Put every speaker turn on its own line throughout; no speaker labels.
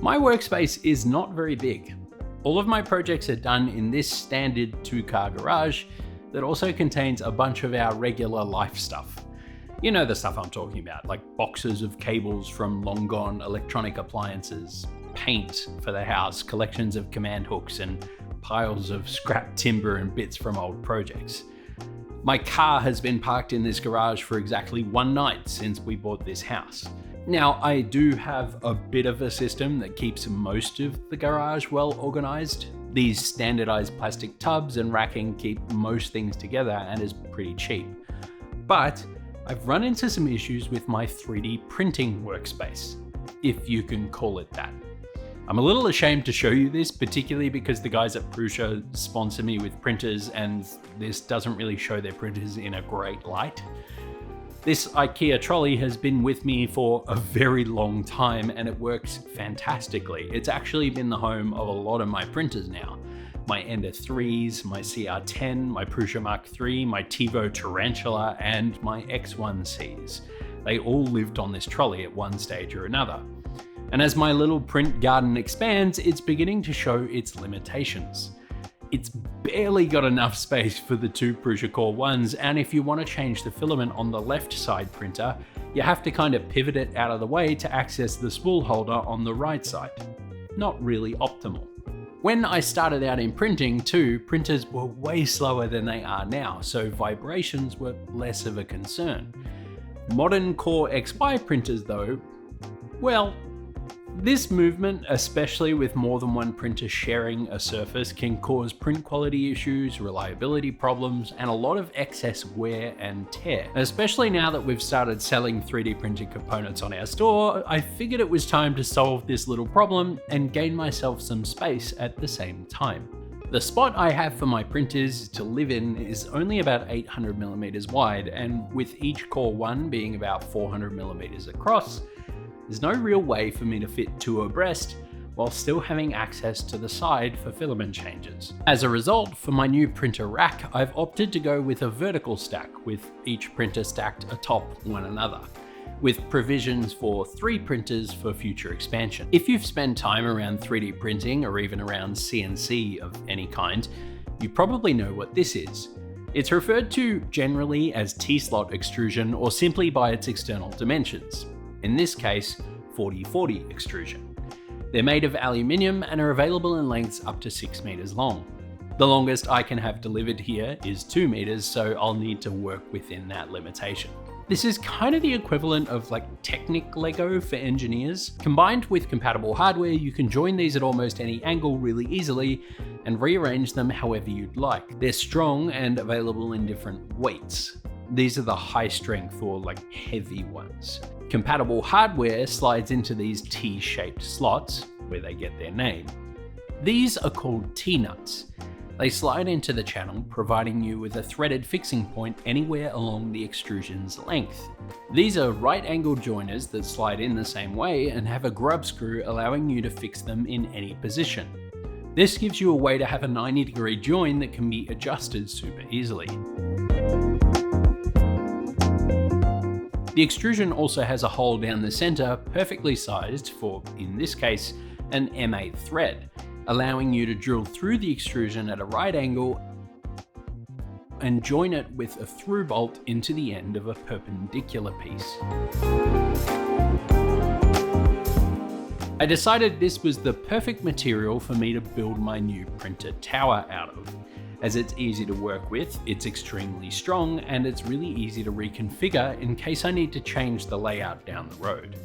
My workspace is not very big. All of my projects are done in this standard 2-car garage that also contains a bunch of our regular life stuff. You know the stuff I'm talking about, like boxes of cables from long gone electronic appliances, paint for the house, collections of command hooks, and piles of scrap timber and bits from old projects. My car has been parked in this garage for exactly one night since we bought this house. Now, I do have a bit of a system that keeps most of the garage well organized. These standardized plastic tubs and racking keep most things together and is pretty cheap. But I've run into some issues with my 3D printing workspace, if you can call it that. I'm a little ashamed to show you this, particularly because the guys at Prusa sponsor me with printers and this doesn't really show their printers in a great light. This IKEA trolley has been with me for a very long time and it works fantastically. It's actually been the home of a lot of my printers now. My Ender 3s, my CR10, my Prusa Mark III, my TiVo Tarantula, and my X1Cs. They all lived on this trolley at one stage or another. And as my little print garden expands, it's beginning to show its limitations. It's barely got enough space for the two Prusa Core 1s, and if you want to change the filament on the left side printer, you have to kind of pivot it out of the way to access the spool holder on the right side. Not really optimal. When I started out in printing too, printers were way slower than they are now, so vibrations were less of a concern. Modern Core XY printers though, well, this movement, especially with more than one printer sharing a surface, can cause print quality issues, reliability problems, and a lot of excess wear and tear. Especially now that we've started selling 3D printed components on our store, I figured it was time to solve this little problem and gain myself some space at the same time. The spot I have for my printers to live in is only about 800mm wide, and with each Core 1 being about 400mm across, there's no real way for me to fit two abreast while still having access to the side for filament changes. As a result, for my new printer rack, I've opted to go with a vertical stack, with each printer stacked atop one another, with provisions for 3 printers for future expansion. If you've spent time around 3D printing or even around CNC of any kind, you probably know what this is. It's referred to generally as T-slot extrusion or simply by its external dimensions. In this case, 40/40 extrusion. They're made of aluminium and are available in lengths up to 6 meters long. The longest I can have delivered here is 2 meters, so I'll need to work within that limitation. This is kind of the equivalent of like Technic Lego for engineers. Combined with compatible hardware, you can join these at almost any angle really easily and rearrange them however you'd like. They're strong and available in different weights. These are the high strength or like heavy ones. Compatible hardware slides into these T-shaped slots, where they get their name. These are called T-nuts. They slide into the channel, providing you with a threaded fixing point anywhere along the extrusion's length. These are right-angled joiners that slide in the same way and have a grub screw allowing you to fix them in any position. This gives you a way to have a 90-degree join that can be adjusted super easily. The extrusion also has a hole down the center, perfectly sized for, in this case, an M8 thread, allowing you to drill through the extrusion at a right angle and join it with a through bolt into the end of a perpendicular piece. I decided this was the perfect material for me to build my new printer tower out of. As it's easy to work with, it's extremely strong, and it's really easy to reconfigure in case I need to change the layout down the road.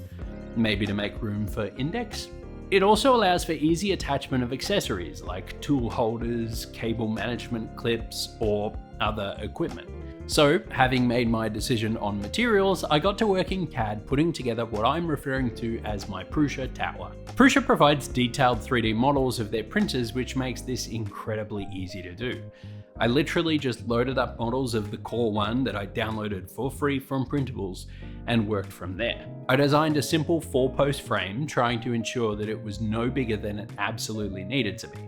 Maybe to make room for index? It also allows for easy attachment of accessories like tool holders, cable management clips, or other equipment. So, having made my decision on materials, I got to work in CAD putting together what I'm referring to as my Prusa tower. Prusa provides detailed 3D models of their printers, which makes this incredibly easy to do. I literally just loaded up models of the Core 1 that I downloaded for free from Printables and worked from there. I designed a simple 4-post frame, trying to ensure that it was no bigger than it absolutely needed to be.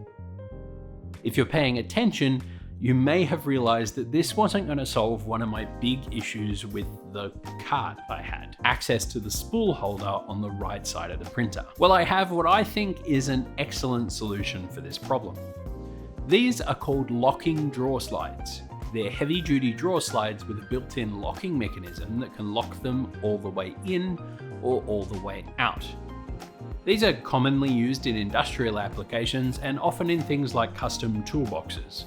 If you're paying attention, you may have realized that this wasn't going to solve one of my big issues with the cart I had, access to the spool holder on the right side of the printer. Well, I have what I think is an excellent solution for this problem. These are called locking drawer slides. They're heavy-duty drawer slides with a built-in locking mechanism that can lock them all the way in or all the way out. These are commonly used in industrial applications and often in things like custom toolboxes.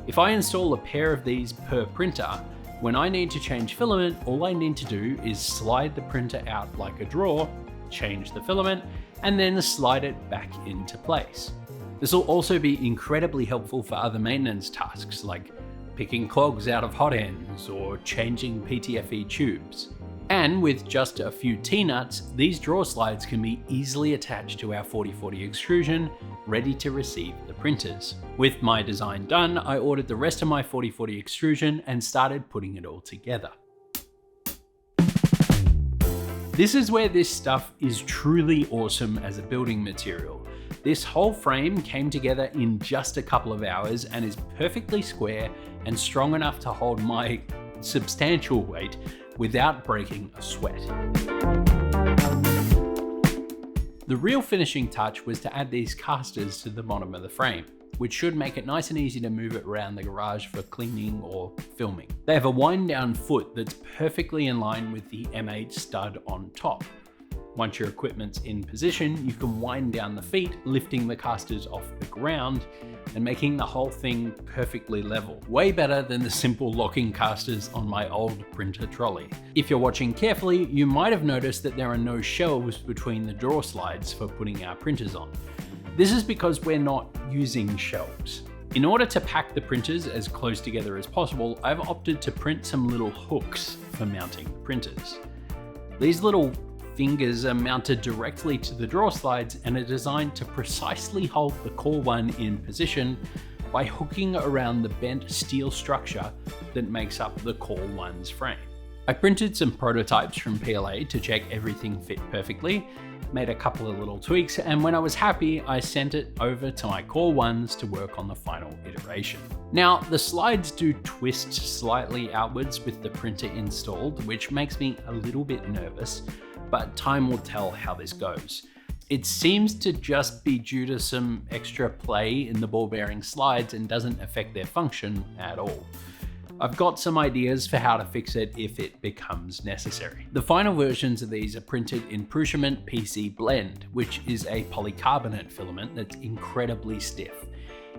If I install a pair of these per printer, when I need to change filament, all I need to do is slide the printer out like a drawer, change the filament, and then slide it back into place. This will also be incredibly helpful for other maintenance tasks like picking clogs out of hot ends or changing PTFE tubes. And with just a few T-nuts, these drawer slides can be easily attached to our 4040 extrusion, ready to receive the printers. With my design done, I ordered the rest of my 4040 extrusion and started putting it all together. This is where this stuff is truly awesome as a building material. This whole frame came together in just a couple of hours and is perfectly square and strong enough to hold my substantial weight without breaking a sweat. The real finishing touch was to add these casters to the bottom of the frame, which should make it nice and easy to move it around the garage for cleaning or filming. They have a wind down foot that's perfectly in line with the M8 stud on top. Once your equipment's in position, you can wind down the feet, lifting the casters off the ground and making the whole thing perfectly level. Way better than the simple locking casters on my old printer trolley. If you're watching carefully, you might have noticed that there are no shelves between the drawer slides for putting our printers on. This is because we're not using shelves. In order to pack the printers as close together as possible, I've opted to print some little hooks for mounting the printers. These little fingers are mounted directly to the drawer slides and are designed to precisely hold the Core 1 in position by hooking around the bent steel structure that makes up the Core 1's frame. I printed some prototypes from PLA to check everything fit perfectly, made a couple of little tweaks, and when I was happy, I sent it over to my Core 1s to work on the final iteration. Now, the slides do twist slightly outwards with the printer installed, which makes me a little bit nervous, but time will tell how this goes. It seems to just be due to some extra play in the ball bearing slides and doesn't affect their function at all. I've got some ideas for how to fix it if it becomes necessary. The final versions of these are printed in Prussiament PC Blend, which is a polycarbonate filament that's incredibly stiff.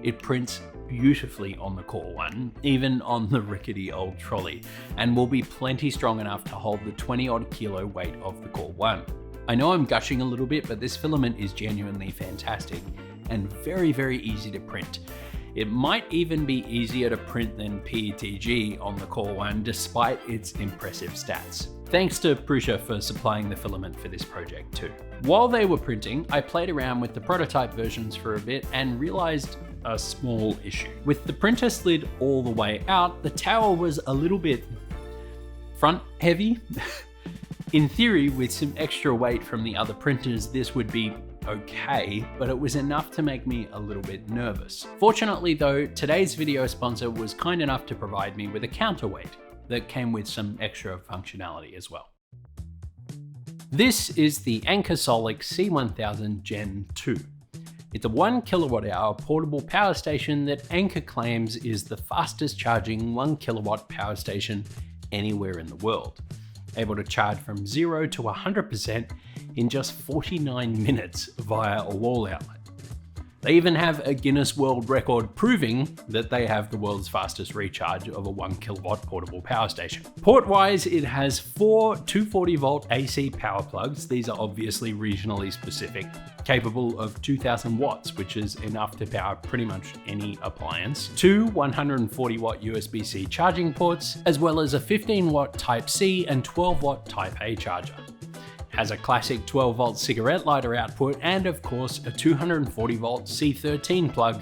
It prints beautifully on the Core 1, even on the rickety old trolley, and will be plenty strong enough to hold the 20-odd kilo weight of the Core 1. I know I'm gushing a little bit, but this filament is genuinely fantastic and very, very easy to print. It might even be easier to print than PETG on the Core 1, despite its impressive stats. Thanks to Prusa for supplying the filament for this project too. While they were printing, I played around with the prototype versions for a bit and realized a small issue. With the printer slid all the way out, the tower was a little bit front heavy. In theory, with some extra weight from the other printers, this would be okay, but it was enough to make me a little bit nervous. Fortunately though, today's video sponsor was kind enough to provide me with a counterweight that came with some extra functionality as well. This is the Ankersolic C1000 Gen 2. It's a 1 kWh portable power station that Anker claims is the fastest charging 1 kilowatt power station anywhere in the world, able to charge from 0 to 100% in just 49 minutes via a wall outlet. They even have a Guinness World Record proving that they have the world's fastest recharge of a 1 kilowatt portable power station. Port-wise, it has 4 240 volt AC power plugs. These are obviously regionally specific, capable of 2000 watts, which is enough to power pretty much any appliance. 2 140 watt USB-C charging ports, as well as a 15 watt Type-C and 12 watt Type-A charger. Has a classic 12 volt cigarette lighter output and of course a 240 volt C13 plug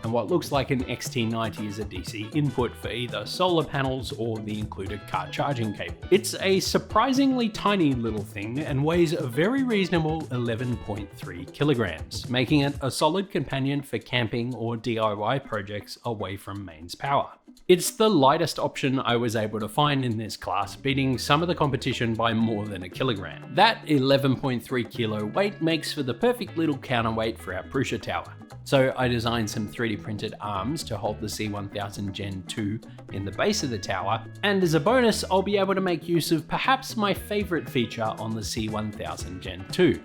and what looks like an XT90 is a DC input for either solar panels or the included car charging cable. It's a surprisingly tiny little thing and weighs a very reasonable 11.3 kilograms, making it a solid companion for camping or DIY projects away from mains power. It's the lightest option I was able to find in this class, beating some of the competition by more than a kilogram. That 11.3 kilo weight makes for the perfect little counterweight for our Prusa tower. So I designed some 3D printed arms to hold the C1000 Gen 2 in the base of the tower, and as a bonus I'll be able to make use of perhaps my favourite feature on the C1000 Gen 2.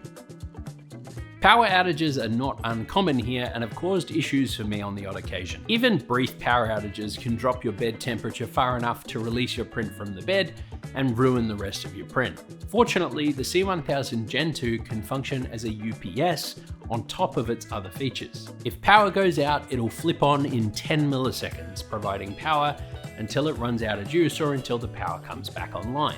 Power outages are not uncommon here and have caused issues for me on the odd occasion. Even brief power outages can drop your bed temperature far enough to release your print from the bed and ruin the rest of your print. Fortunately, the C1000 Gen 2 can function as a UPS on top of its other features. If power goes out, it'll flip on in 10 milliseconds, providing power until it runs out of juice or until the power comes back online.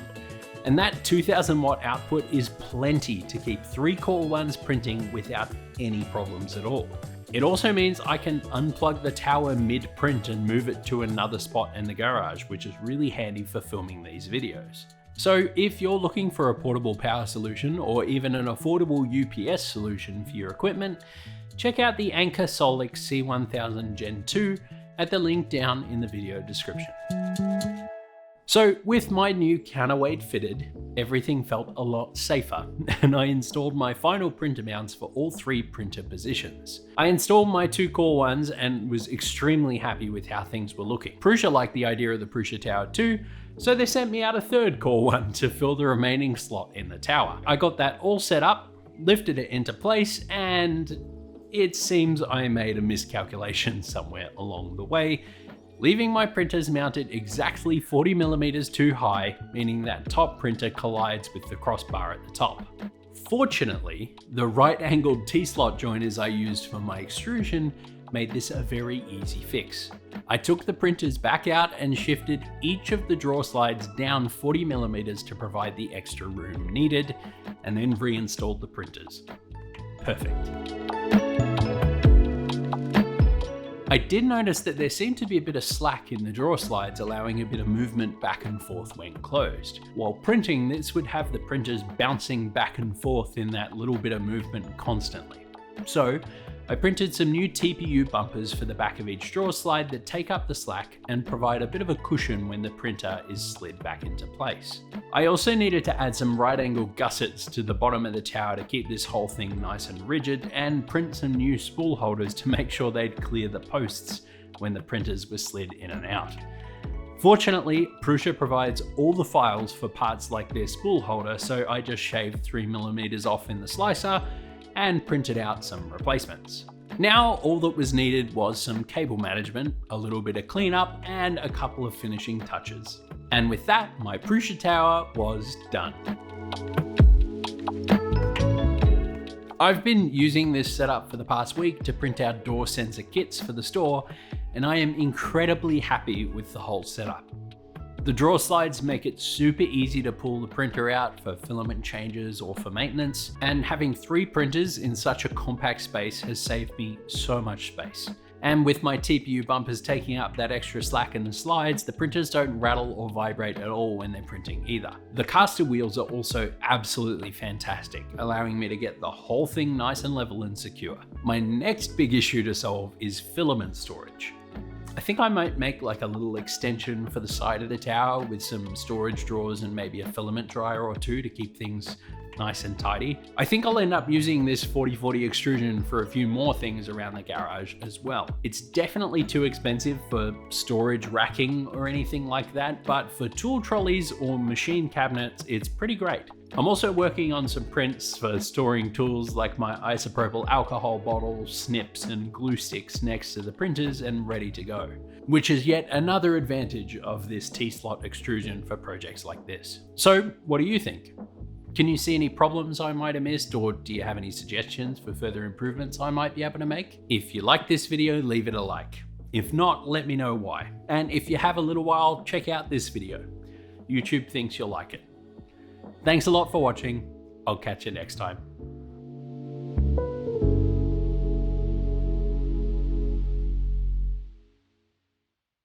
And that 2000 watt output is plenty to keep 3 Core 1s printing without any problems at all. It also means I can unplug the tower mid-print and move it to another spot in the garage, which is really handy for filming these videos. So if you're looking for a portable power solution or even an affordable UPS solution for your equipment, check out the Anker Solix C1000 Gen 2 at the link down in the video description. So with my new counterweight fitted, everything felt a lot safer, and I installed my final printer mounts for all 3 printer positions. I installed my 2 Core 1s and was extremely happy with how things were looking. Prusa liked the idea of the Prusa Tower too, so they sent me out a 3rd Core 1 to fill the remaining slot in the tower. I got that all set up, lifted it into place, and it seems I made a miscalculation somewhere along the way, leaving my printers mounted exactly 40mm too high, meaning that top printer collides with the crossbar at the top. Fortunately, the right-angled T-slot joiners I used for my extrusion made this a very easy fix. I took the printers back out and shifted each of the drawer slides down 40mm to provide the extra room needed, and then reinstalled the printers. Perfect. I did notice that there seemed to be a bit of slack in the drawer slides, allowing a bit of movement back and forth when closed. While printing, this would have the printers bouncing back and forth in that little bit of movement constantly. So I printed some new TPU bumpers for the back of each drawer slide that take up the slack and provide a bit of a cushion when the printer is slid back into place. I also needed to add some right angle gussets to the bottom of the tower to keep this whole thing nice and rigid, and print some new spool holders to make sure they'd clear the posts when the printers were slid in and out. Fortunately, Prusa provides all the files for parts like their spool holder, so I just shaved 3mm off in the slicer and printed out some replacements. Now all that was needed was some cable management, a little bit of cleanup, and a couple of finishing touches. And with that, my Prusa tower was done. I've been using this setup for the past week to print out door sensor kits for the store, and I am incredibly happy with the whole setup. The drawer slides make it super easy to pull the printer out for filament changes or for maintenance, and having 3 printers in such a compact space has saved me so much space. And with my TPU bumpers taking up that extra slack in the slides, the printers don't rattle or vibrate at all when they're printing either. The caster wheels are also absolutely fantastic, allowing me to get the whole thing nice and level and secure. My next big issue to solve is filament storage. I think I might make like a little extension for the side of the tower with some storage drawers and maybe a filament dryer or 2 to keep things nice and tidy. I think I'll end up using this 40/40 extrusion for a few more things around the garage as well. It's definitely too expensive for storage racking or anything like that, but for tool trolleys or machine cabinets, it's pretty great. I'm also working on some prints for storing tools like my isopropyl alcohol bottle, snips, and glue sticks next to the printers and ready to go, which is yet another advantage of this T-slot extrusion for projects like this. So what do you think? Can you see any problems I might have missed, or do you have any suggestions for further improvements I might be able to make? If you like this video, leave it a like. If not, let me know why. And if you have a little while, check out this video. YouTube thinks you'll like it. Thanks a lot for watching. I'll catch you next time.